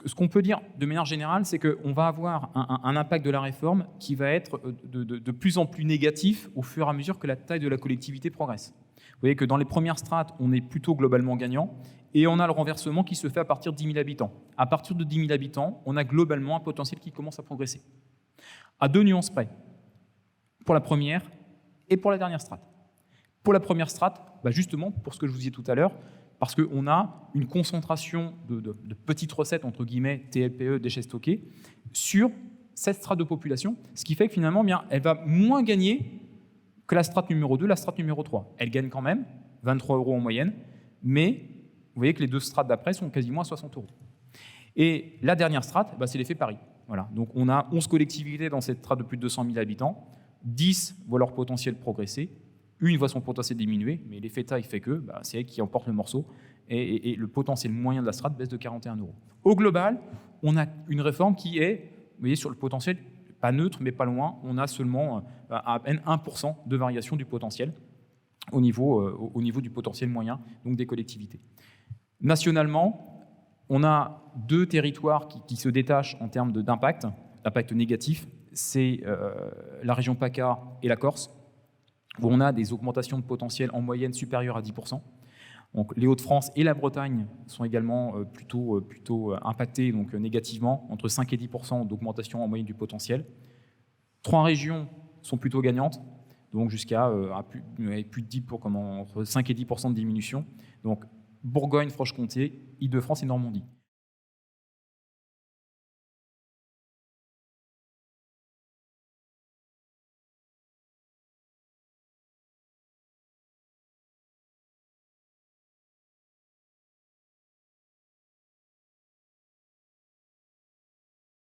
ce qu'on peut dire de manière générale, c'est qu'on va avoir un impact de la réforme qui va être de plus en plus négatif au fur et à mesure que la taille de la collectivité progresse. Vous voyez que dans les premières strates, on est plutôt globalement gagnant, et on a le renversement qui se fait à partir de 10 000 habitants. À partir de 10 000 habitants, on a globalement un potentiel qui commence à progresser. À 2 nuances près, pour la première et pour la dernière strate. Pour la première strate, justement, pour ce que je vous disais tout à l'heure, parce qu'on a une concentration de petites recettes, entre guillemets, TLPE, déchets stockés, sur cette strate de population, ce qui fait que finalement, elle va moins gagner que la strate numéro 2, la strate numéro 3. Elle gagne quand même 23 € en moyenne, mais vous voyez que les deux strates d'après sont quasiment à 60 €. Et la dernière strate, c'est l'effet Paris. Voilà. Donc on a 11 collectivités dans cette strate de plus de 200 000 habitants, 10 voient leur potentiel progresser, une voit son potentiel diminuer, mais l'effet taille fait que c'est elle qui emporte le morceau, et le potentiel moyen de la strate baisse de 41 €. Au global, on a une réforme qui est, vous voyez, sur le potentiel, pas neutre, mais pas loin, on a seulement à peine 1% de variation du potentiel au niveau du potentiel moyen, donc des collectivités. Nationalement, on a deux territoires qui se détachent en termes d'impact négatif, c'est la région PACA et la Corse, où on a des augmentations de potentiel en moyenne supérieures à 10%. Donc, les Hauts-de-France et la Bretagne sont également plutôt impactés donc, négativement, entre 5 et 10% d'augmentation en moyenne du potentiel. 3 régions sont plutôt gagnantes, donc jusqu'à plus de 10 entre 5 et 10% de diminution. Donc Bourgogne, Franche-Comté, Île-de-France et Normandie.